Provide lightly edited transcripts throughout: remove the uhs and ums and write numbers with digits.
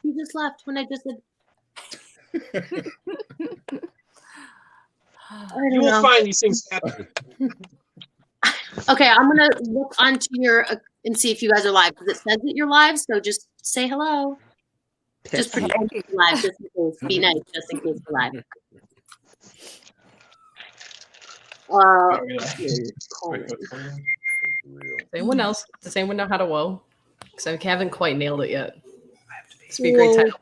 He just left when I just said. You will find these things happen. Okay, I'm gonna look onto your and see if you guys are live because it says that you're live. So just say hello. Just pretend you're live, just in case. Be nice, just in case you're live. Does anyone know how to woe? Because I haven't quite nailed it yet. This would be a great title.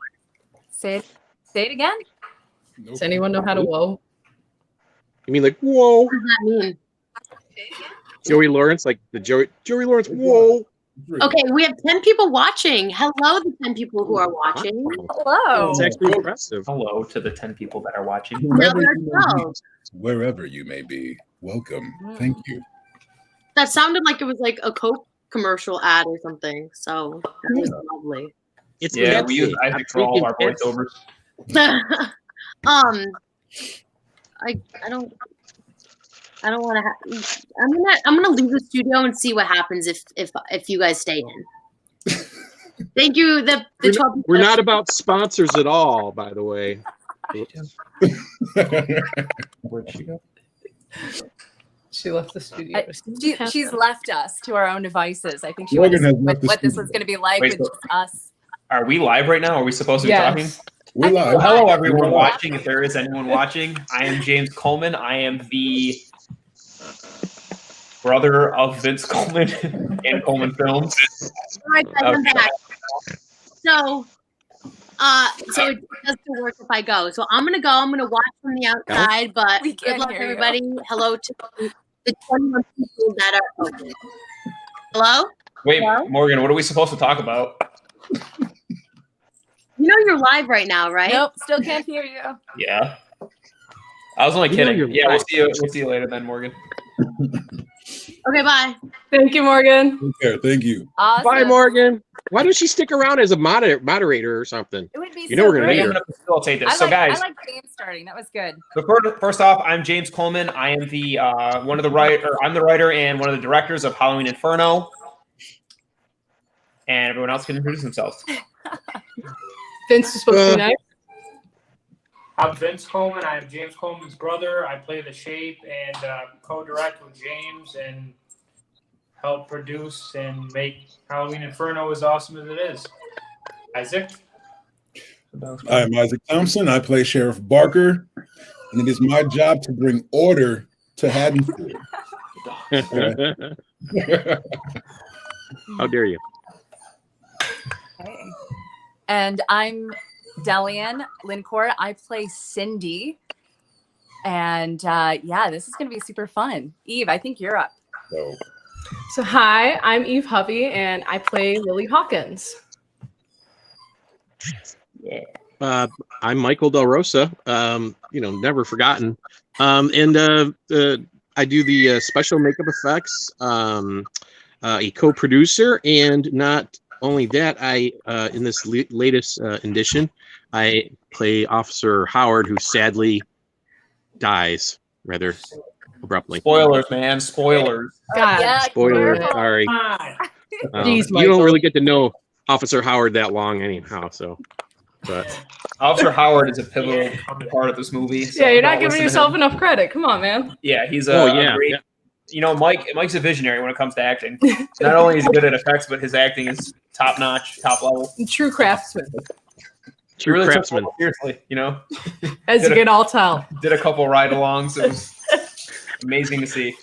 Say it again. Nope. Does anyone know how to woe? You mean like whoa? What does that mean? Joey Lawrence, like the Joey Lawrence. Whoa. Okay, we have 10 people watching. Hello, the 10 people who are watching. Hello. It's actually impressive. Hello to the 10 people that are watching. Wherever you may be, welcome. Thank you. That sounded like it was like a Coke commercial ad or something. So that was lovely. It's we use Isaac for all of our voiceovers. I don't want to. I'm gonna leave the studio and see what happens if you guys stay in. Thank you. The 12. We're not about sponsors at all, by the way. Where'd she go? She left the studio. She's left us to our own devices. I think she wanted to see what this was going to be like with just us. Are we live right now? Are we supposed to be talking? We're live. Well, hello, everyone watching. If there is anyone watching, I am James Coleman. I am the brother of Vince Coleman and Coleman Films. All right, guys, I'm back. So it doesn't work if I go. So I'm gonna go. I'm gonna watch from the outside. But good luck, everybody. Hello to the 21 people that are open. Hello. Wait, Hello? Morgan. What are we supposed to talk about? You know you're live right now, right? Nope, still can't hear you. Yeah. I was only kidding. Yeah, we'll see you later then, Morgan. Okay, bye. Thank you, Morgan. Okay, thank you. Awesome. Bye, Morgan. Why don't she stick around as a moderator or something? It would be we're gonna need her. I'm gonna facilitate this. So, guys, I like James starting. That was good. So first off, I'm James Coleman. I am the I'm the writer and one of the directors of Halloween Inferno. And everyone else can introduce themselves. Vince is supposed to be next. I'm Vince Coleman. I am James Coleman's brother. I play the Shape and co-direct with James and help produce and make Halloween Inferno as awesome as it is. Isaac? I am Isaac Thompson. I play Sheriff Barker, and it is my job to bring order to Haddonfield. How dare you? Okay. And I'm Delian Lincourt. I play Cindy. And this is going to be super fun. Eve, I think you're up. So hi, I'm Eve Hovey, and I play Lily Hawkins. Yeah. I'm Michael Del Rosa. Never forgotten. And I do the special makeup effects. A co-producer, and not only that, I in this latest edition, I play Officer Howard, who sadly dies rather abruptly. Spoilers, man. Spoilers. God. Yeah, Spoilers. Sorry. Jeez, you don't really get to know Officer Howard that long anyhow, so. But Officer Howard is a pivotal part of this movie. So yeah, you're not giving yourself enough credit. Come on, man. Yeah, he's a great. You know, Mike's a visionary when it comes to acting. Not only is he good at effects, but his acting is top notch, top level. True craftsman. True really craftsman. Seriously, you know. As you can all tell. Did a couple ride-alongs. It was amazing to see.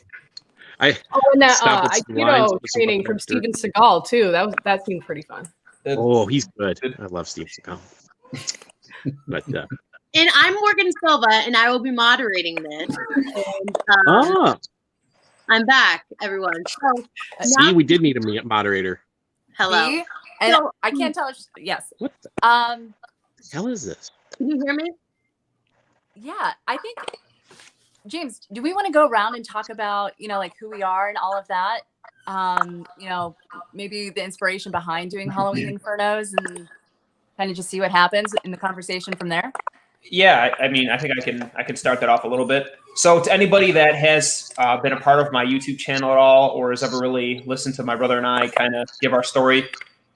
And that training from Steven Seagal too. That seemed pretty fun. Oh, he's good. I love Steven Seagal. But and I'm Morgan Silva, and I will be moderating this. And, I'm back, everyone. So we did need a moderator. Hello. And so, I can't tell if yes. What the hell is this? Can you hear me? Yeah, I think James, do we want to go around and talk about, like who we are and all of that? Maybe the inspiration behind doing Halloween Infernos and kind of just see what happens in the conversation from there. Yeah, I mean, I think I can start that off a little bit. So to anybody that has been a part of my YouTube channel at all, or has ever really listened to my brother and I kind of give our story.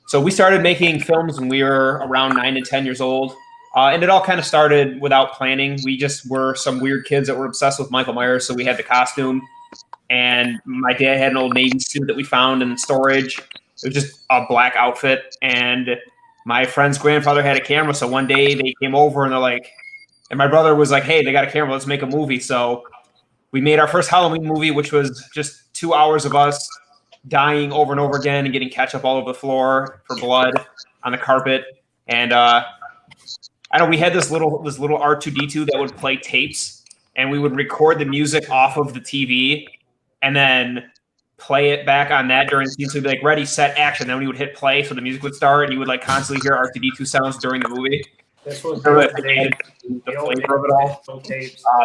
So we started making films when we were around 9 to 10 years old. And it all kind of started without planning. We just were some weird kids that were obsessed with Michael Myers. So we had the costume, and my dad had an old Navy suit that we found in storage. It was just a black outfit. And my friend's grandfather had a camera. So one day they came over and they're like, and my brother was like, hey, they got a camera. Let's make a movie. So we made our first Halloween movie, which was just 2 hours of us dying over and over again and getting ketchup all over the floor for blood on the carpet. And I know we had this little R2D2 that would play tapes, and we would record the music off of the TV and then play it back on that during the scene. So we'd be like, ready, set, action. Then we would hit play, so the music would start, and you would like constantly hear R2D2 sounds during the movie. This was the flavor of it all.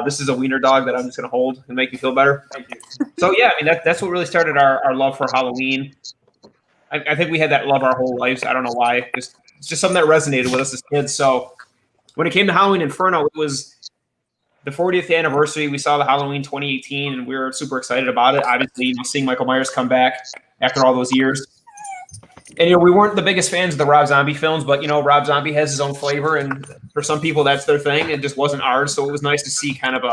This is a wiener dog that I'm just going to hold and make you feel better. Thank you. So yeah, I mean that's what really started our love for Halloween. I think we had that love our whole lives. I don't know why. It's just something that resonated with us as kids. So when it came to Halloween Inferno, it was the 40th anniversary. We saw the Halloween 2018, and we were super excited about it. Obviously, seeing Michael Myers come back after all those years. And we weren't the biggest fans of the Rob Zombie films, but Rob Zombie has his own flavor, and for some people that's their thing. It just wasn't ours, so it was nice to see kind of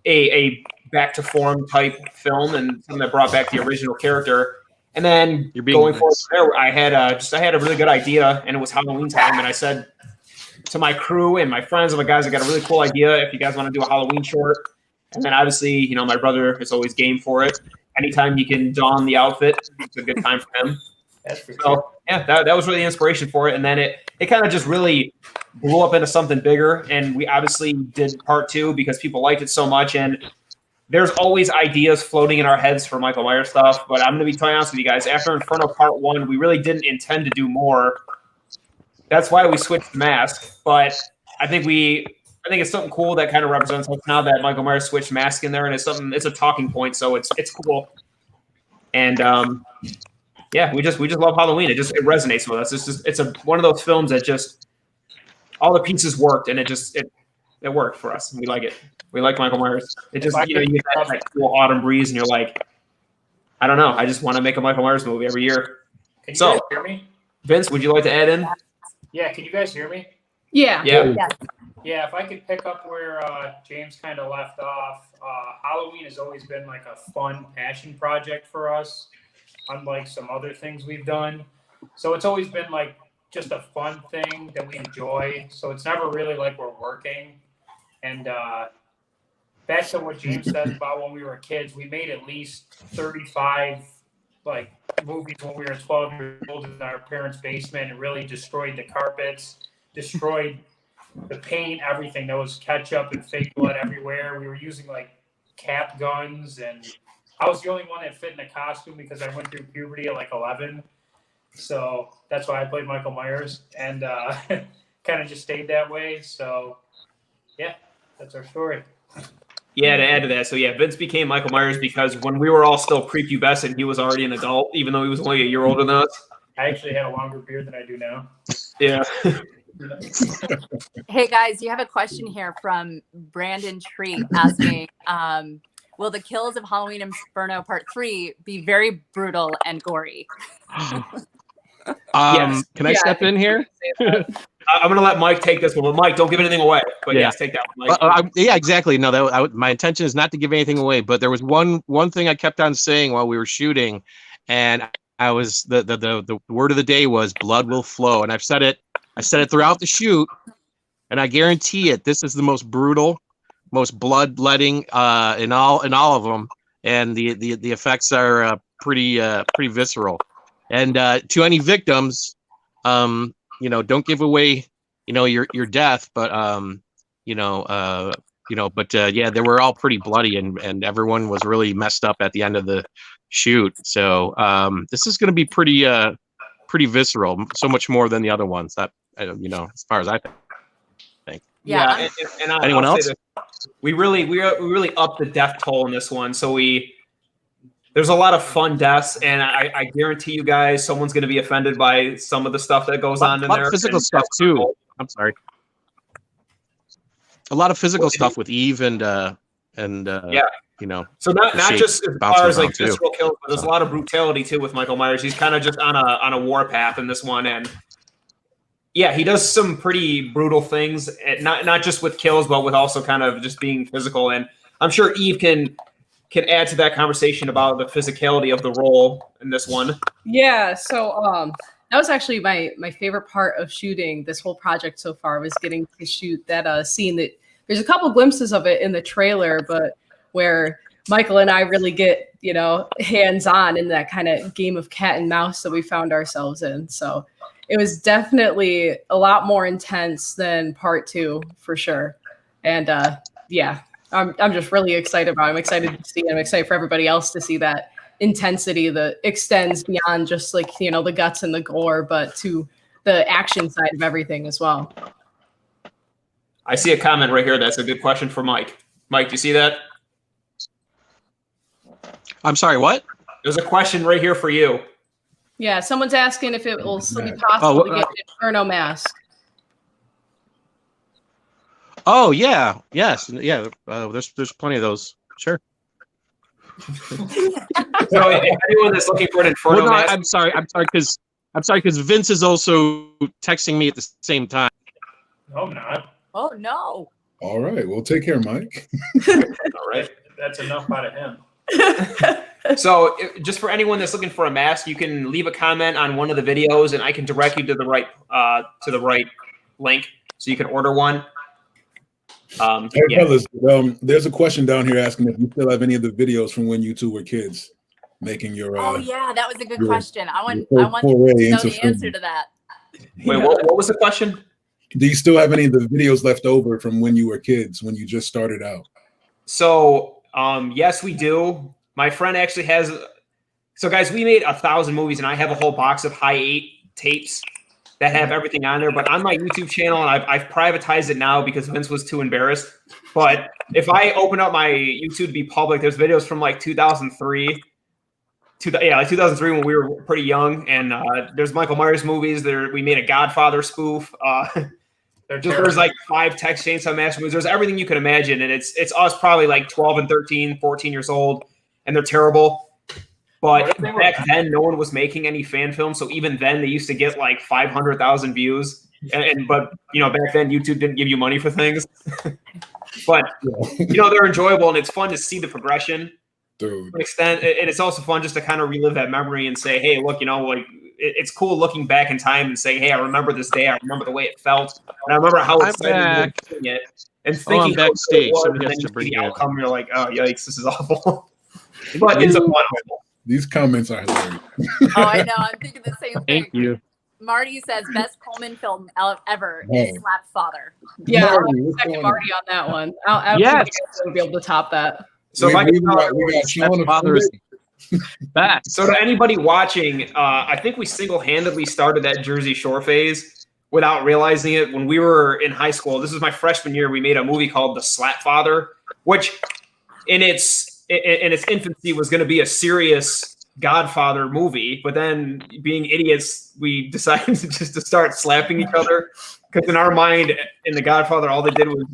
a back to form type film and something that brought back the original character. And then going forward there, I had a really good idea, and it was Halloween time, and I said to my crew and my friends, I'm like, guys, I got a really cool idea. If you guys want to do a Halloween short, and then obviously, my brother is always game for it. Anytime you can don the outfit, it's a good time for him. So yeah, that was really the inspiration for it, and then it kind of just really blew up into something bigger. And we obviously did part 2 because people liked it so much. And there's always ideas floating in our heads for Michael Myers stuff. But I'm going to be totally honest with you guys. After Inferno Part 1, we really didn't intend to do more. That's why we switched the mask. But I think it's something cool that kind of represents us now that Michael Myers switched mask in there, and it's a talking point. So it's cool. And yeah, we just love Halloween. It resonates with us. It's one of those films that just all the pieces worked, and it worked for us. We like it. We like Michael Myers. It just you get that cool autumn breeze, and you're like, I don't know. I just want to make a Michael Myers movie every year. Can you guys hear me? Vince, would you like to add in? Yeah, can you guys hear me? Yeah. Yeah, if I could pick up where James kind of left off, Halloween has always been like a fun passion project for us, unlike some other things we've done. So it's always been like just a fun thing that we enjoy. So it's never really like we're working. And back to what James said about when we were kids, we made at least 35 like movies when we were 12 years old in our parents' basement, and really destroyed the carpets, destroyed the paint, everything. There was ketchup and fake blood everywhere. We were using like cap guns, and I was the only one that fit in a costume because I went through puberty at like 11. So that's why I played Michael Myers, and kind of just stayed that way. So yeah, that's our story. Yeah, to add to that, so yeah, Vince became Michael Myers because when we were all still prepubescent, he was already an adult, even though he was only a year older than us. I actually had a longer beard than I do now. Yeah. Hey guys, you have a question here from Brandon Tree asking, will the kills of Halloween Inferno Part 3 be very brutal and gory? Yes. Can I step in here? I'm going to let Mike take this one. Well, Mike, don't give anything away. But yes, take that one, Mike. Yeah, exactly. No, my intention is not to give anything away, but there was one thing I kept on saying while we were shooting, and I was the word of the day was blood will flow, and I said it throughout the shoot, and I guarantee it. This is the most brutal, most bloodletting in all of them, and the effects are pretty visceral. And to any victims, don't give away, your death, but yeah, they were all pretty bloody, and everyone was really messed up at the end of the shoot. So this is going to be pretty visceral, so much more than the other ones. That as far as I think. Yeah, and anyone else? We really upped the death toll in this one, so there's a lot of fun deaths, and I guarantee you guys, someone's going to be offended by some of the stuff that goes on in there. A lot of physical stuff too. I'm sorry. A lot of physical stuff with Eve and So not shape just as bouncing far as like around, too. physical kills, but there's a lot of brutality too with Michael Myers. He's kind of just on a war path in this one, and yeah, he does some pretty brutal things, not just with kills, but with also kind of just being physical. And I'm sure Eve can add to that conversation about the physicality of the role in this one. Yeah, so that was actually my favorite part of shooting this whole project so far, was getting to shoot that scene that there's a couple glimpses of it in the trailer, but where Michael and I really get, hands-on in that kind of game of cat and mouse that we found ourselves in. So it was definitely a lot more intense than part 2 for sure. And yeah, I'm just really excited about it. I'm excited to see it. I'm excited for everybody else to see that intensity that extends beyond just like, the guts and the gore, but to the action side of everything as well. I see a comment right here. That's a good question for Mike. Mike, do you see that? I'm sorry, what? There's a question right here for you. Yeah, someone's asking if it will still be possible to get an Inferno mask. Oh yeah, yes, yeah. There's plenty of those. Sure. So if anyone that's looking for an Inferno mask, I'm sorry because Vince is also texting me at the same time. No, I'm not. Oh no. All right. Well, take care, Mike. all right. That's enough out of him. So just for anyone that's looking for a mask, you can leave a comment on one of the videos, and I can direct you to the right link, so you can order one. Hey, fellas, there's a question down here asking if you still have any of the videos from when you two were kids making your. Oh yeah, that was a good your- question. I want your to know foray the into answer film. to that. Wait, what was the question? Do you still have any of the videos left over from when you were kids, when you just started out? So yes, we do. My friend actually has. So guys, we made 1,000 movies, and I have a whole box of high 8 tapes that have everything on there. But on my YouTube channel, and I've privatized it now because Vince was too embarrassed. But if I open up my YouTube to be public, there's videos from like 2003. Like 2003 when we were pretty young, and there's Michael Myers movies. We made a Godfather spoof. There's like 5 Texas Chainsaw Massacre movies. There's everything you can imagine, and it's us probably like 12 and 13, 14 years old, and they're terrible. But back then, no one was making any fan films, so even then, they used to get like 500,000 views. But back then, YouTube didn't give you money for things. But they're enjoyable, and it's fun to see the progression. Dude. To an extent, and it's also fun just to kind of relive that memory and say, hey, look, it's cool looking back in time and saying, hey, I remember this day, I remember the way it felt, and I remember how excited we were doing it, and thinking backstage. and then you see the outcome, you're like, oh yikes, this is awful. But it's a fun one. These comments are hilarious. Oh, I know. I'm thinking the same thing. Thank you. Marty says best Coleman film ever is Slatfather. Yeah, Marty, I'll what's second going Marty on that one. I'll Yes. be able to top that. So we Mike, got Sean Father is back. so to anybody watching, I think we single-handedly started that Jersey Shore phase without realizing it. When we were in high school, this was my freshman year, we made a movie called The Slatfather, which in its infancy was going to be a serious Godfather movie, but then being idiots, we decided to start slapping each other, because in our mind, in The Godfather, all they did was,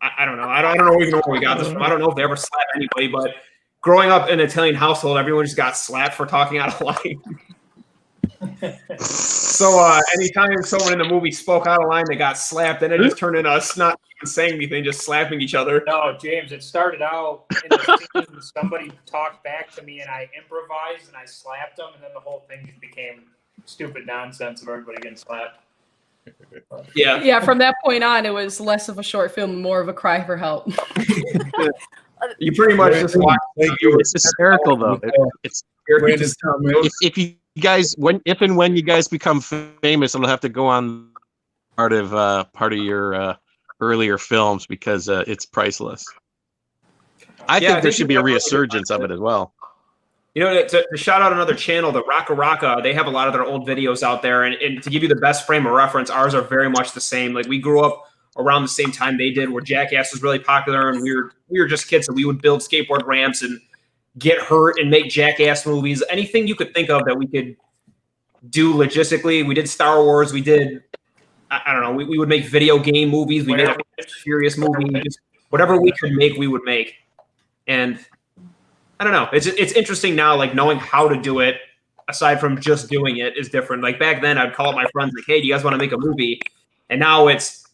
I don't know. I don't even know where we got this from. I don't know if they ever slapped anybody, but growing up in an Italian household, everyone just got slapped for talking out of line. So anytime someone in the movie spoke out of line, they got slapped, and it just turned into us not even saying anything, just slapping each other. No, James, it started out in the scene, somebody talked back to me, and I improvised, and I slapped them, and then the whole thing just became stupid nonsense of everybody getting slapped. Yeah. From that point on, it was less of a short film, more of a cry for help. You pretty much just watch. It's hysterical though. It's Brandon's comments. if you guys when you guys become famous, it'll have to go on part of your earlier films, because it's priceless. I think there should be a resurgence of it as well. To shout out another channel, the Rocka Rocka, they have a lot of their old videos out there. And to give you the best frame of reference, ours are very much the same. Like, we grew up around the same time they did, where Jackass was really popular, and we were just kids, so we would build skateboard ramps and get hurt and make Jackass movies. Anything you could think of that we could do logistically. We did Star Wars. We did, I don't know, we would make video game movies. We made a Furious movie. Just whatever we could make, we would make. And I don't know. It's interesting now, like knowing how to do it aside from just doing it is different. Like back then I'd call up my friends like, hey, do you guys want to make a movie? And now it's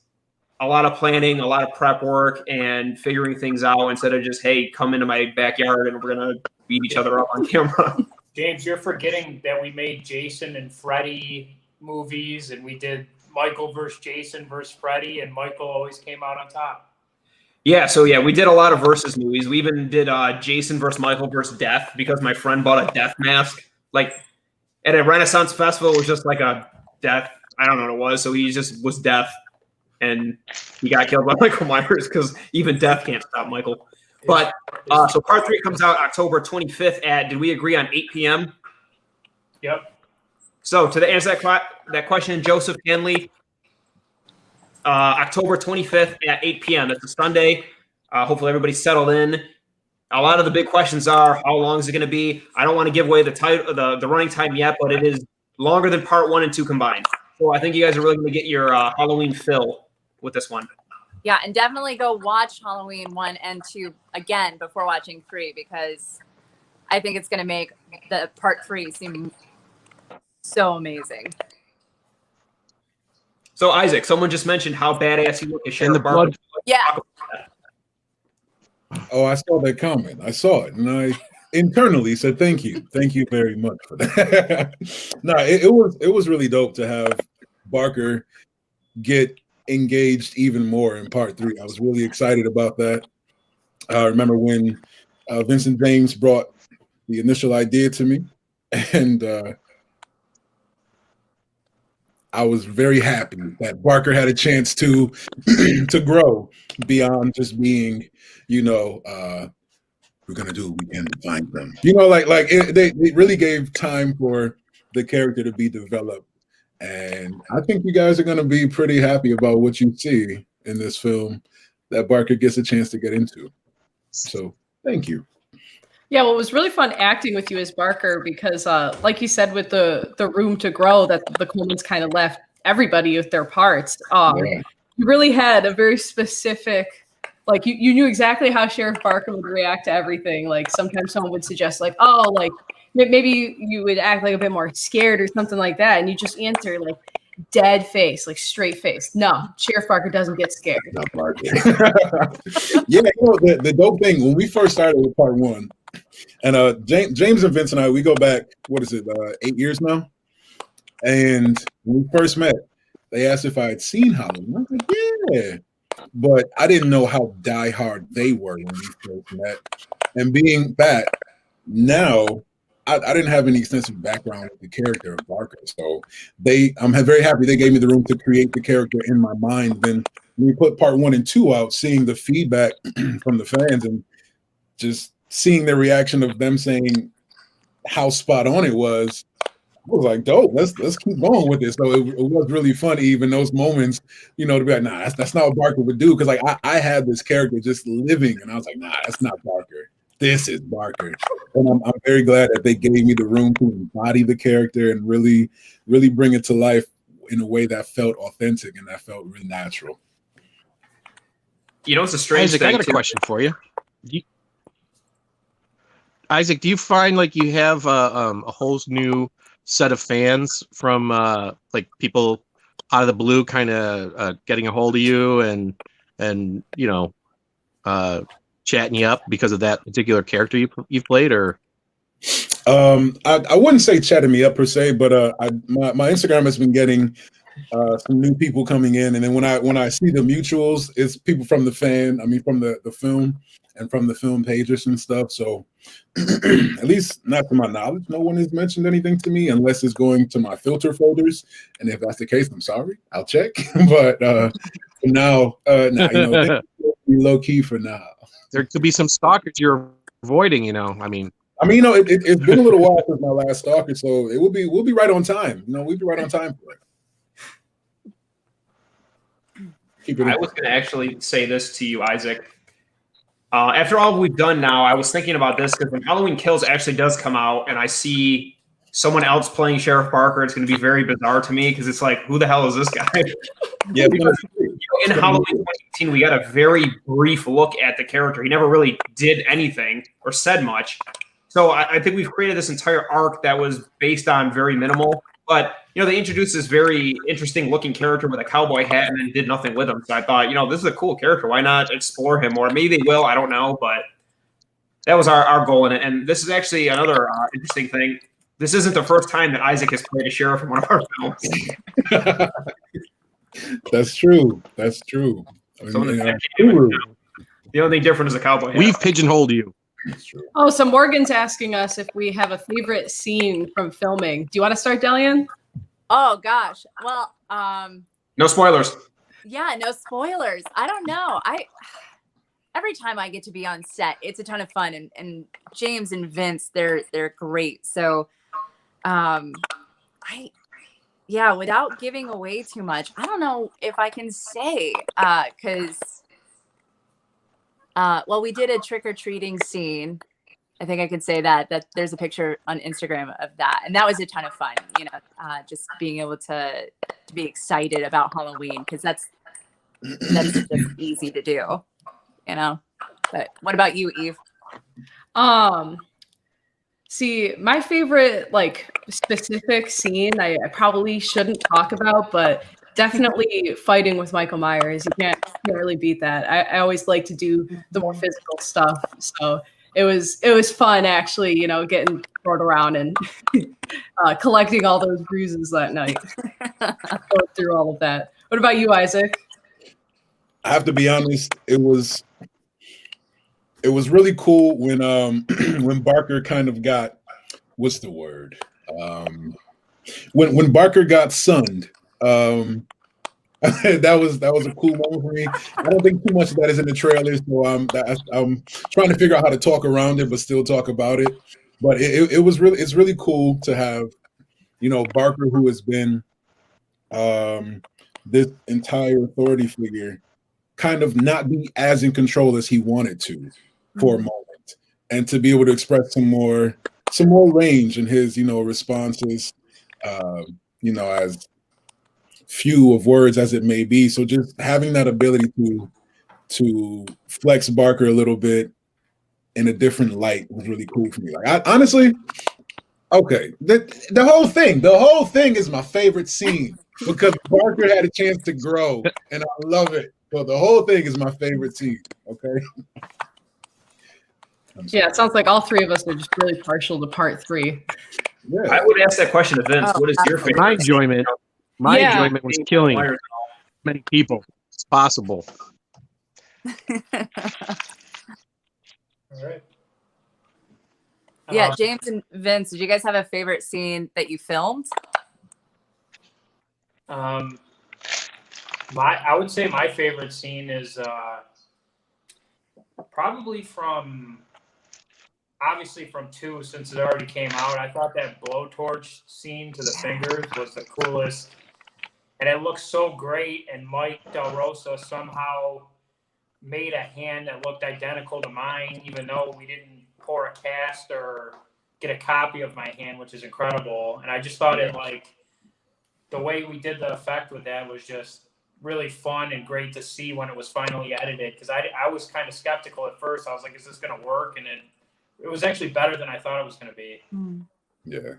a lot of planning, a lot of prep work and figuring things out instead of just, hey, come into my backyard and we're going to beat each other up on camera. James, you're forgetting that we made Jason and Freddy movies, and we did Michael versus Jason versus Freddy, and Michael always came out on top. Yeah, so yeah, we did a lot of versus movies. We even did Jason versus Michael versus Death because my friend bought a death mask. Like at a Renaissance festival, it was just like a death. I don't know what it was. So he just was death, and he got killed by Michael Myers because even death can't stop Michael. But so part 3 comes out October 25th at, did we agree on 8 p.m.? Yep. So to answer that question, Joseph Henley, October 25th at 8 p.m. That's a Sunday. Hopefully everybody's settled in. A lot of the big questions are, how long is it going to be? I don't want to give away the running time yet, but it is longer than part 1 and 2 combined. So I think you guys are really going to get your Halloween fill with this one. Yeah, and definitely go watch Halloween 1 and 2 again before watching 3, because I think it's going to make the part 3 seem so amazing. So Isaac, someone just mentioned how badass you look as Sheriff the Barker. blood. Yeah. Oh, I saw that comment. I saw it, and I internally said thank you very much for that. No, it was really dope to have Barker get engaged even more in part 3. I was really excited about that. I remember when Vincent James brought the initial idea to me, and I was very happy that Barker had a chance to to grow beyond just being, we're gonna do what we can to find them. They really gave time for the character to be developed. And I think you guys are going to be pretty happy about what you see in this film that Barker gets a chance to get into. So thank you. Yeah, well, it was really fun acting with you as Barker because, like you said, with the room to grow that the Colemans kind of left everybody with their parts. You really had a very specific, like you knew exactly how Sheriff Barker would react to everything. Like sometimes someone would suggest like, oh, like maybe you would act like a bit more scared or something like that. And you just answer like dead face, like straight face. No, Sheriff Barker doesn't get scared. Not Barker. Yeah, the dope thing, when we first started with part 1, and James and Vince and I, we go back, 8 years now? And when we first met, they asked if I had seen Halloween. I was like, yeah. But I didn't know how diehard they were when we first met. And being that, now, I didn't have any extensive background with the character of Barker. So I'm very happy they gave me the room to create the character in my mind. Then when we put part 1 and 2 out, seeing the feedback from the fans and just seeing the reaction of them saying how spot on it was, I was like, dope, let's keep going with this. So it was really fun, even those moments, to be like, nah, that's not what Barker would do. Because like I had this character just living, and I was like, nah, that's not Barker. This is Barker. And I'm very glad that they gave me the room to embody the character and really, really bring it to life in a way that felt authentic and that felt really natural. It's a strange Isaac, thing. I got a question for you. Isaac, do you find like you have a whole new set of fans from like people out of the blue kind of getting a hold of you and chatting you up because of that particular character you've played? Or I wouldn't say chatting me up per se, but my Instagram has been getting some new people coming in, and then when I see the mutuals, it's people from the film and from the film pages and stuff. So at least not to my knowledge, no one has mentioned anything to me unless it's going to my filter folders. And if that's the case, I'm sorry, I'll check. But for now, low key for now. There could be some stalkers you're avoiding, it's been a little while since my last stalker, so we'll be right on time. We'll be right on time for it. I was going to actually say this to you, Isaac. After all we've done now, I was thinking about this because when Halloween Kills actually does come out and I see someone else playing Sheriff Barker, it's going to be very bizarre to me because it's like, who the hell is this guy? Yeah, because in Halloween 2018, we got a very brief look at the character. He never really did anything or said much. So I think we've created this entire arc that was based on very minimal. But, they introduced this very interesting looking character with a cowboy hat and then did nothing with him. So I thought, this is a cool character. Why not explore him more? Maybe they will. I don't know. But that was our goal in it. And this is actually another interesting thing. This isn't the first time that Isaac has played a sheriff in one of our films. That's true. That's true. The only thing different is a cowboy hat. We've pigeonholed you. Oh, so Morgan's asking us if we have a favorite scene from filming. Do you want to start, Delian? Oh gosh. Well, no spoilers. Yeah, no spoilers. I don't know. Every time I get to be on set, it's a ton of fun, and James and Vince, they're great. So, without giving away too much, I don't know if I can say, because, we did a trick-or-treating scene. I think I could say that there's a picture on Instagram of that. And that was a ton of fun, just being able to be excited about Halloween, because that's just easy to do, But what about you, Eve? See, my favorite specific scene I probably shouldn't talk about, but definitely fighting with Michael Myers. You can't really beat that. I always like to do the more physical stuff. So it was fun actually, getting thrown around and collecting all those bruises that night. Go through all of that. What about you, Isaac? I have to be honest, it was really cool when when Barker kind of got, what's the word? When Barker got sunned. That was a cool moment for me. I don't think too much of that is in the trailer, so I'm trying to figure out how to talk around it, but still talk about it. But it's really cool to have, Barker, who has been this entire authority figure, kind of not be as in control as he wanted to for a moment, and to be able to express some more range in his responses, as few of words as it may be. So just having that ability to flex Barker a little bit in a different light was really cool for me. Honestly, okay, the whole thing is my favorite scene because Barker had a chance to grow, and I love it. So the whole thing is my favorite scene. Okay. Yeah, it sounds like all three of us are just really partial to part 3. Yeah. I would ask that question to Vince. What is your favorite? My enjoyment was killing many people. It's possible. All right. Yeah, James and Vince, did you guys have a favorite scene that you filmed? I would say my favorite scene is probably from 2, since it already came out. I thought that blowtorch scene to the fingers was the coolest, and it looked so great. And Mike Del Rosa somehow made a hand that looked identical to mine, even though we didn't pour a cast or get a copy of my hand, which is incredible. And I just thought the way we did the effect with that was just really fun and great to see when it was finally edited, because I was kind of skeptical at first. I was like, is this going to work? And it was actually better than I thought it was going to be. Yeah.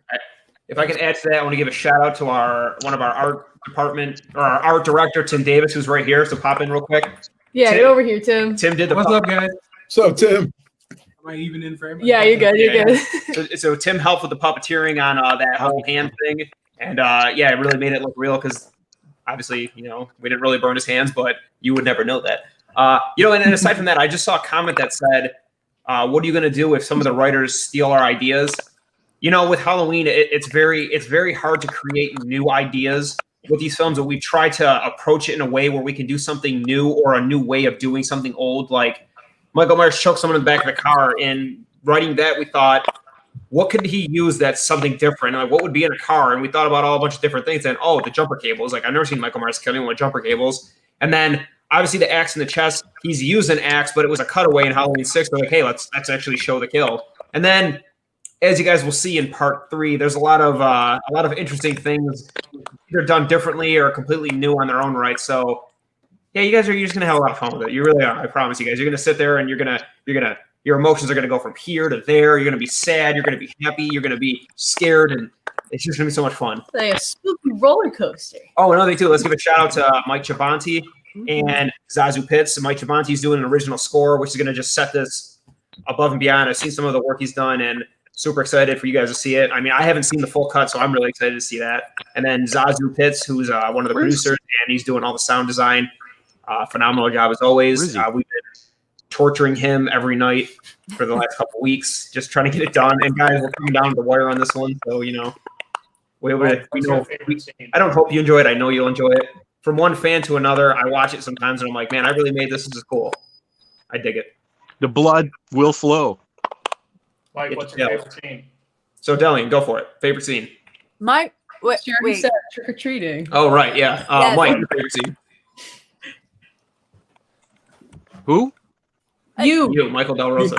If I can add to that, I want to give a shout out to one of our art department, or our art director, Tim Davis, who's right here. So pop in real quick. Yeah, Tim, get over here, Tim. Tim did the. What's up, guys? What's up, Tim? Am I even in frame? Yeah, you're good. You're good. So Tim helped with the puppeteering on that whole hand thing, and it really made it look real, because obviously, we didn't really burn his hands, but you would never know that. And aside from that, I just saw a comment that said, what are you going to do if some of the writers steal our ideas? With Halloween, it's very hard to create new ideas with these films, but we try to approach it in a way where we can do something new, or a new way of doing something old. Like Michael Myers choked someone in the back of the car. In writing that, we thought, what could he use that's something different? Like, what would be in a car? And we thought about a bunch of different things. And the jumper cables. Like, I've never seen Michael Myers kill anyone with jumper cables. And then obviously the axe in the chest. He's used an axe, but it was a cutaway in Halloween 6. We're like, hey, let's actually show the kill. And then, as you guys will see in part 3, there's a lot of interesting things either done differently or completely new on their own right. So Yeah, you guys are. You're just gonna have a lot of fun with it. You really are. I promise you guys. You're gonna sit there and your emotions are gonna go from here to there. You're gonna be sad. You're gonna be happy. You're gonna be scared, and it's just gonna be so much fun. Like a spooky roller coaster. Oh, another thing too. Let's give a shout out to Mike Chabanti and Zazu Pitts. Mike Chabanti's doing an original score, which is gonna just set this above and beyond. I've seen some of the work he's done, and super excited for you guys to see it. I mean, I haven't seen the full cut, so I'm really excited to see that. And then Zazu Pitts, who's one of the producers, and he's doing all the sound design. Phenomenal job as always. We've been torturing him every night for the last couple weeks, just trying to get it done. And guys, we're coming down the wire on this one, so we know. I don't hope you enjoy it. I know you'll enjoy it. From one fan to another, I watch it sometimes, and I'm like, man, I really made this. This is cool. I dig it. The blood will flow. Like, what's your favorite scene? So, Delian, go for it. Favorite scene? Wait. Said trick or treating. Oh, right, yeah. Mike, your favorite scene? Who? You, Michael Del Rosa.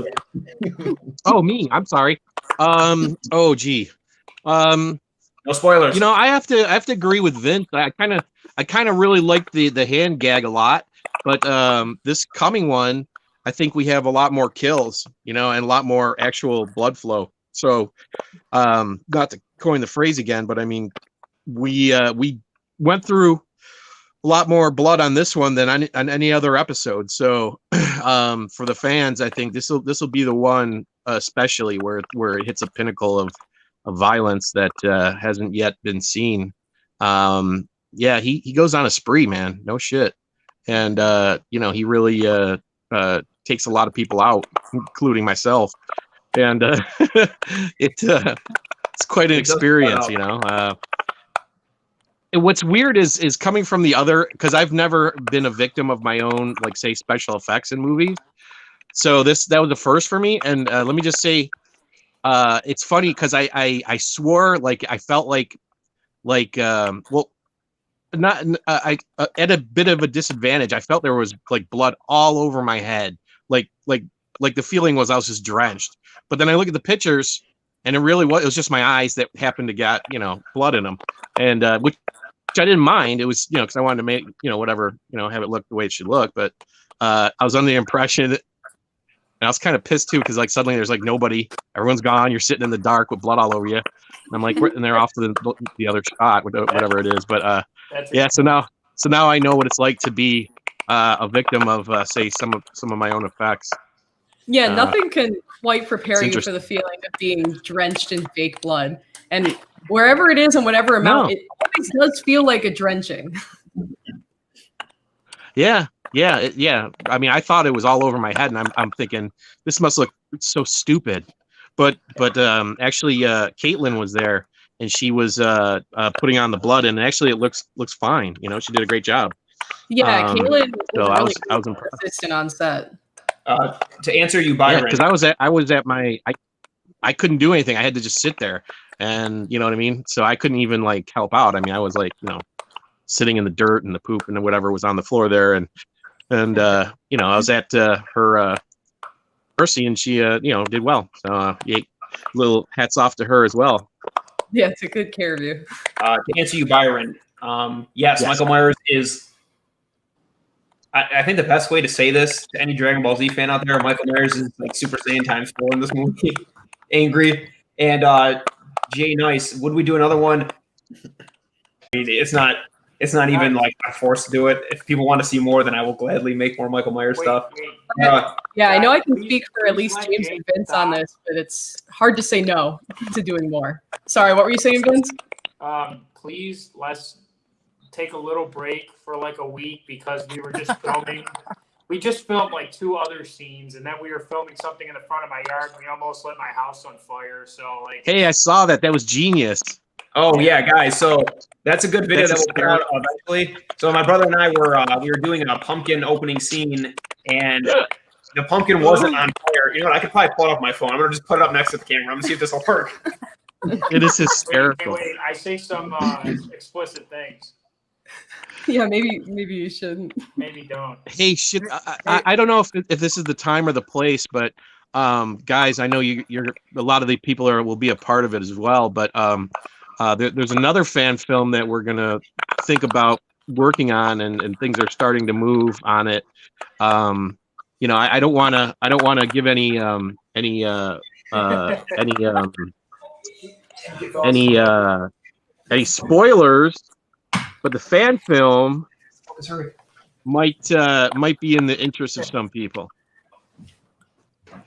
Oh, me. I'm sorry. Oh, gee. No spoilers. You know, I have to agree with Vince. I kind of really like the hand gag a lot, but this coming one, I think we have a lot more kills, you know, and a lot more actual blood flow. So, not to coin the phrase again, but I mean, we went through a lot more blood on this one than on any other episode. So, for the fans, I think this will be the one, especially where it hits a pinnacle of violence that hasn't yet been seen. Yeah, he goes on a spree, man. No shit, and you know, he really takes a lot of people out, including myself, and it's quite an experience, you know. And what's weird is coming from the other, because I've never been a victim of my own, like, say, special effects in movies. So that was the first for me, and let me just say, it's funny because I swore, like, I felt like well, not I at a bit of a disadvantage. I felt there was like blood all over my head, like the feeling was I was just drenched. But then I look at the pictures, and it was just my eyes that happened to get, you know, blood in them, and which I didn't mind. It was, you know, because I wanted to make, you know, whatever, you know, have it look the way it should look. But I was under the impression that, and I was kind of pissed too, because like suddenly there's like nobody, everyone's gone, you're sitting in the dark with blood all over you, and I'm like, and they're off to the other shot, whatever it is. But yeah, so now I know what it's like to be a victim of say some of my own effects. Yeah, nothing can quite prepare you for the feeling of being drenched in fake blood, and wherever it is and whatever amount, it always does feel like a drenching. Yeah. I mean, I thought it was all over my head, and I'm thinking this must look so stupid, but actually, Caitlin was there, and she was putting on the blood, and actually it looks fine. You know, she did a great job. Yeah, Caitlin was I was impressed. Consistent on set. To answer you, Byron, because I was at my I couldn't do anything. I had to just sit there, and you know what I mean. So I couldn't even like help out. I mean, I was like, you know, sitting in the dirt and the poop and whatever was on the floor there, and you know, I was at her mercy, and she you know, did well. So yeah, little hats off to her as well. Yeah, took good care of you. To answer you, Byron, yes, Michael Myers is. I think the best way to say this to any Dragon Ball Z fan out there, Michael Myers is like Super Saiyan times 4 in this movie. Angry. And Jay Nice, would we do another one? I mean, it's not even like I'm forced to do it. If people want to see more, then I will gladly make more Michael Myers stuff. Yeah, I know I can speak for at least James and Vince on this, but it's hard to say no to doing more. Sorry, what were you saying, Vince? Please, let's take a little break for like a week, because we were just filming. We just filmed like 2 other scenes, and then we were filming something in the front of my yard, and we almost lit my house on fire. So like, hey, I saw that. That was genius. Oh yeah, guys. So that's a good video that we'll put out eventually. So my brother and I were doing a pumpkin opening scene, and the pumpkin wasn't on fire. You know what? I could probably pull it off my phone. I'm gonna just put it up next to the camera. I'm gonna see if this will work. It is hysterical. Wait, I say some explicit things. Yeah, maybe you shouldn't. Maybe don't. Hey, shit. I don't know if this is the time or the place, but guys, I know you're a lot of the people will be a part of it as well. But there's another fan film that we're gonna think about working on and things are starting to move on it. You know, I don't want to give any spoilers, but the fan film might be in the interest of some people.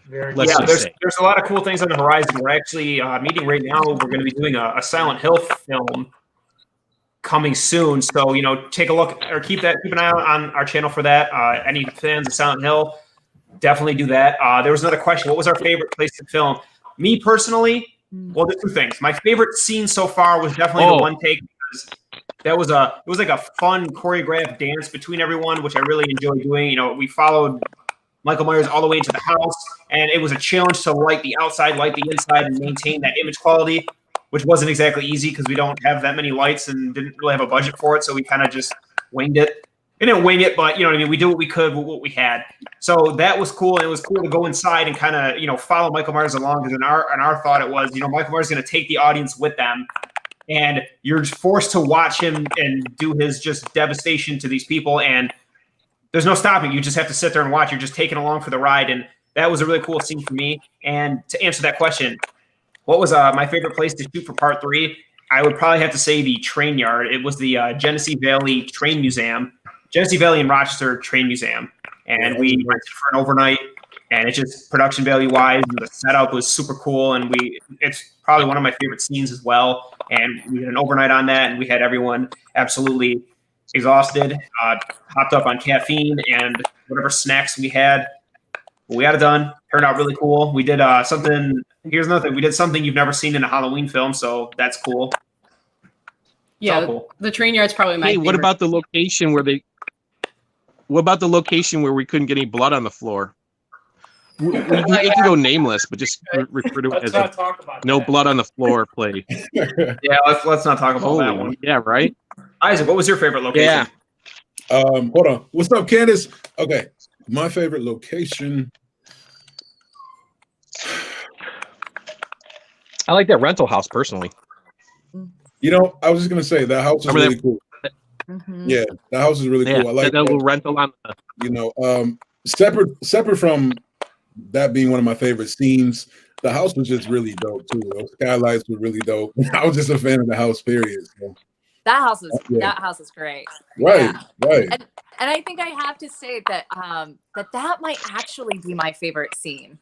There's a lot of cool things on the horizon. We're actually meeting right now. We're going to be doing a Silent Hill film coming soon. So, you know, take a look or keep an eye out on our channel for that. Any fans of Silent Hill, definitely do that. There was another question. What was our favorite place to film? Me personally, well, there's two things. My favorite scene so far was definitely the one take, because it was like a fun choreographed dance between everyone, which I really enjoyed doing. You know, we followed Michael Myers all the way into the house, and it was a challenge to light the outside, light the inside, and maintain that image quality, which wasn't exactly easy because we don't have that many lights and didn't really have a budget for it, so we kind of just winged it. We didn't wing it, but you know what I mean? We did what we could with what we had. So that was cool, and it was cool to go inside and kind of, you know, follow Michael Myers along, because in our thought it was, you know, Michael Myers is going to take the audience with them, and you're forced to watch him and do his just devastation to these people, and there's no stopping. You just have to sit there and watch. You're just taking along for the ride, and that was a really cool scene for me. And to answer that question, what was my favorite place to shoot for part 3? I would probably have to say the train yard. It was the Genesee Valley Train Museum, Genesee Valley and Rochester Train Museum, and we rented for an overnight. And it's just production value wise, the setup was super cool, and it's probably one of my favorite scenes as well. And we had an overnight on that, and we had everyone absolutely exhausted, hopped up on caffeine and whatever snacks we had. We got it done. Turned out really cool. We did something. Here's another thing. We did something you've never seen in a Halloween film, so that's cool. Yeah, cool. The train yard's probably my favorite. What about the location where we couldn't get any blood on the floor? We can go nameless, but just refer to it as no blood on the floor play. Yeah, let's not talk about that one. Yeah, right. Isaac, what was your favorite location? Yeah. Hold on. What's up, Candace? Okay, my favorite location. I like that rental house personally. You know, I was just gonna say that house is really cool. Mm-hmm. Yeah, that house is really cool. I like that little rental on. You know, separate from that being one of my favorite scenes, the house was just really dope too. Those skylights were really dope. I was just a fan of the house, period. So. That house is great. Right, yeah. right. And I think I have to say that that might actually be my favorite scene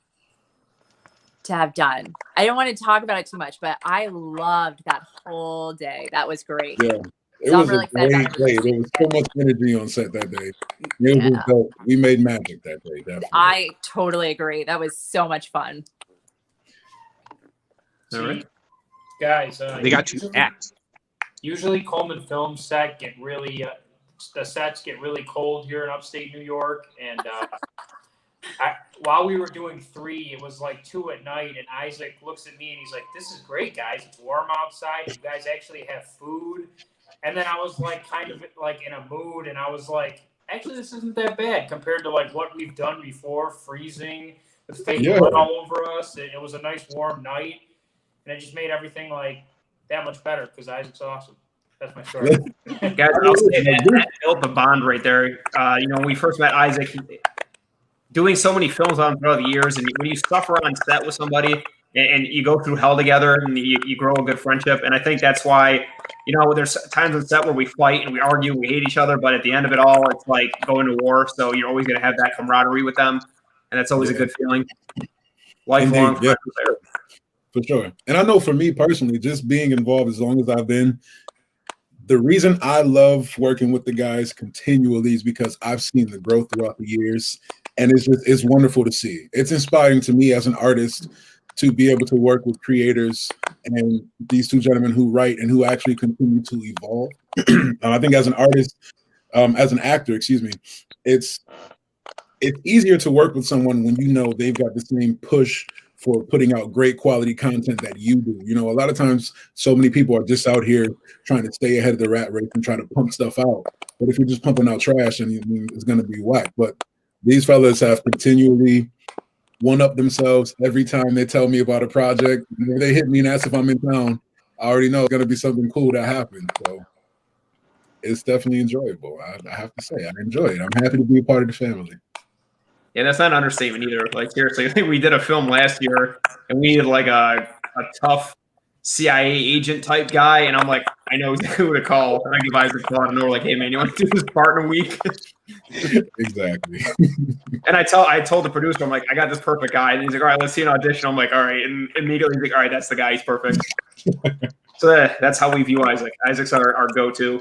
to have done. I don't want to talk about it too much, but I loved that whole day. That was great. Yeah. It was a great day. There was so much energy on set that day. It was dope. We made magic that day, definitely. I totally agree. That was so much fun. All right. Guys, they got to act. Usually Coleman Film set get really the sets get really cold here in upstate New York, and while we were doing 3, it was like 2 at night, and Isaac looks at me and he's like, "This is great, guys. It's warm outside. You guys actually have food." And then I was like kind of like in a mood, and I was like, actually, this isn't that bad compared to like what we've done before, freezing with fake blood all over us. It was a nice warm night, and it just made everything like that much better because Isaac's awesome. That's my story. Guys, I'll say that built the bond right there. You know, when we first met Isaac, doing so many films on throughout the years, and when you suffer on set with somebody and you go through hell together, and you grow a good friendship. And I think that's why, you know, there's times on set where we fight and we argue, we hate each other, but at the end of it all, it's like going to war. So you're always going to have that camaraderie with them, and that's always a good feeling. Lifelong. Yeah, for sure. And I know for me personally, just being involved as long as I've been, the reason I love working with the guys continually is because I've seen the growth throughout the years, and it's wonderful to see. It's inspiring to me as an artist to be able to work with creators and these two gentlemen who write and who actually continue to evolve. I think as an artist, as an actor, excuse me, it's easier to work with someone when you know they've got the same push for putting out great quality content that you do. You know, a lot of times, so many people are just out here trying to stay ahead of the rat race and trying to pump stuff out. But if you're just pumping out trash, and it's going to be whack. But these fellas have continually one-up themselves every time they tell me about a project. If they hit me and ask if I'm in town, I already know it's going to be something cool that happens. So it's definitely enjoyable. I have to say, I enjoy it. I'm happy to be a part of the family. Yeah, that's not an understatement either. Like seriously, I think we did a film last year, and we needed like a tough CIA agent type guy, and I'm like, I know exactly who to call. And I give Isaac a call, and they're like, hey man, you want to do this part in a week? Exactly. And I told the producer, I'm like, I got this perfect guy. And he's like, all right, let's see an audition. I'm like, all right. And immediately he's like, all right, that's the guy. He's perfect. So that's how we view Isaac. Isaac's our go-to.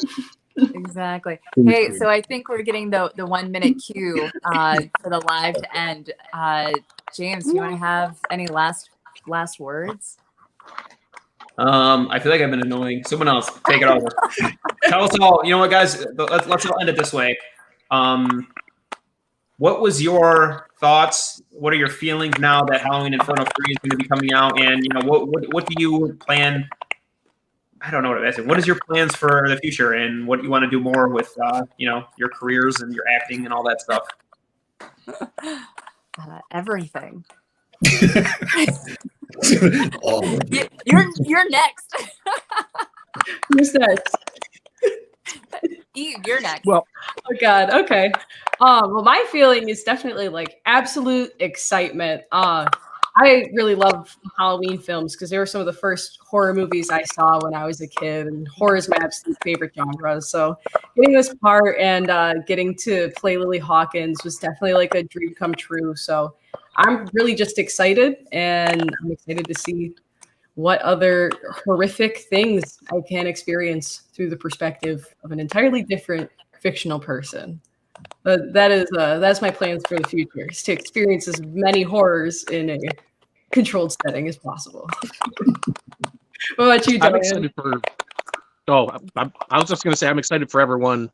Exactly. Hey, so I think we're getting the 1 minute cue for the live to end. James, do you want to have any last words? I feel like I've been annoying. Someone else, take it over. Tell us all. You know what, guys? Let's all end it this way. What was your thoughts? What are your feelings now that Halloween Inferno 3 is going to be coming out? And you know, what do you plan? I don't know what it is. What is your plans for the future, and what do you want to do more with you know, your careers and your acting and all that stuff? Everything. Oh. You're next. Who's next? Eve, you're next. Well, oh God. Okay. Well, my feeling is definitely like absolute excitement. I really love Halloween films because they were some of the first horror movies I saw when I was a kid, and horror is my absolute favorite genre. So getting this part and getting to play Lily Hawkins was definitely like a dream come true. So I'm really just excited, and I'm excited to see what other horrific things I can experience through the perspective of an entirely different fictional person. But that's my plans for the future, is to experience as many horrors in a controlled setting as possible. What about you, Diane? I'm excited for. I was just going to say I'm excited for everyone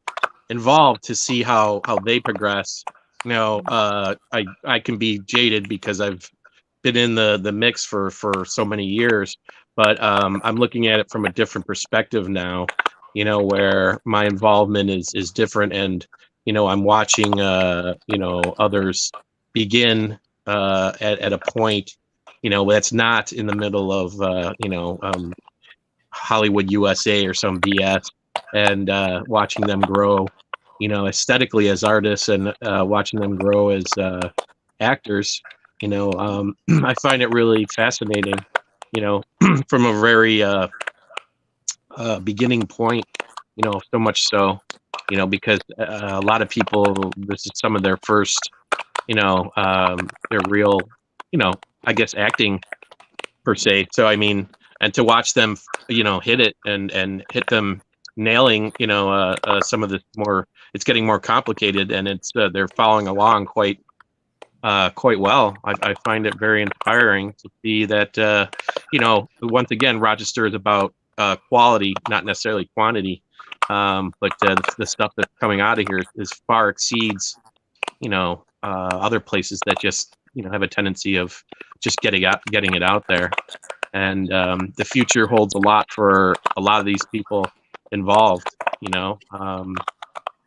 involved to see how they progress. You know, I can be jaded because I've been in the mix for so many years, but I'm looking at it from a different perspective now. You know, where my involvement is different, and you know, I'm watching you know, others begin at a point, you know, that's not in the middle of you know, Hollywood USA or some BS, and watching them grow, you know, aesthetically as artists, and watching them grow as actors. You know, I find it really fascinating, you know, from a very beginning point, you know, so much so, you know, because a lot of people, this is some of their first, you know, their real, you know, I guess acting per se. So, I mean, and to watch them, you know, hit it and hit them nailing, you know, some of the more, it's getting more complicated, and it's, they're following along quite well. I find it very inspiring to see that, you know, once again, Rochester is about quality, not necessarily quantity. But the stuff that's coming out of here is far exceeds, you know, other places that just, you know, have a tendency of just getting it out there. And the future holds a lot for a lot of these people involved, you know,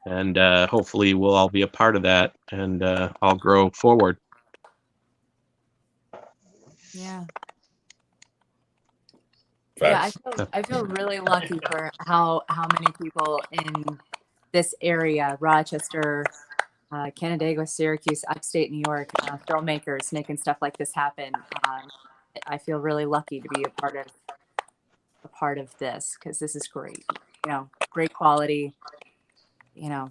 and hopefully we'll all be a part of that, and all grow forward. Yeah. Facts. Yeah, I feel really lucky for how many people in this area, Rochester, Canandaigua, Syracuse, upstate New York, filmmakers making stuff like this happen. I feel really lucky to be a part of this, because this is great. You know, great quality. You know,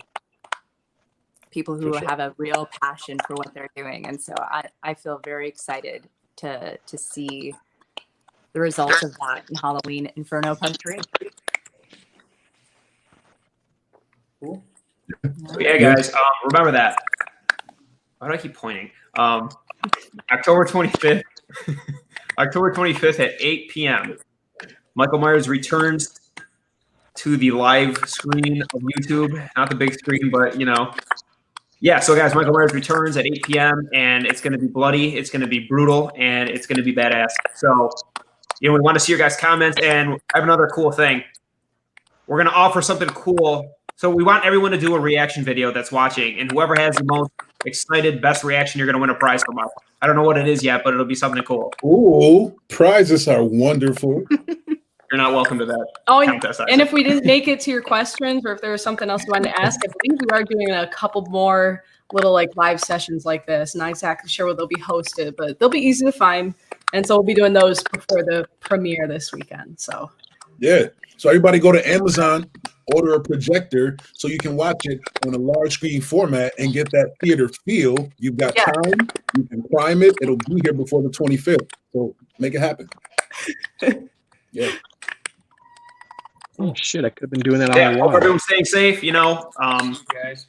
people who have a real passion for what they're doing, and so I feel very excited to see the results of that in Halloween Inferno Part 3. Cool. So yeah, guys, remember that. Why do I keep pointing? October 25th, October 25th at 8 p.m. Michael Myers returns to the live screen of YouTube, not the big screen, but you know. Yeah, so guys, Michael Myers returns at 8 p.m. and it's going to be bloody, it's going to be brutal, and it's going to be badass. So, you know, we want to see your guys' comments, and I have another cool thing. We're going to offer something cool. So we want everyone to do a reaction video that's watching, and whoever has the most excited, best reaction, you're going to win a prize from us. I don't know what it is yet, but it'll be something cool. Ooh, prizes are wonderful. You're not welcome to that contest. And if we didn't make it to your questions, or if there was something else you wanted to ask, I believe we are doing a couple more little like live sessions like this. Not exactly sure where they'll be hosted, but they'll be easy to find. And so we'll be doing those before the premiere this weekend. So yeah. So everybody go to Amazon, order a projector so you can watch it on a large screen format and get that theater feel. You've got time. You can prime it. It'll be here before the 25th. So make it happen. Yeah. Oh shit! I could have been doing that all Yeah, I hope wanted. everyone's staying safe. guys.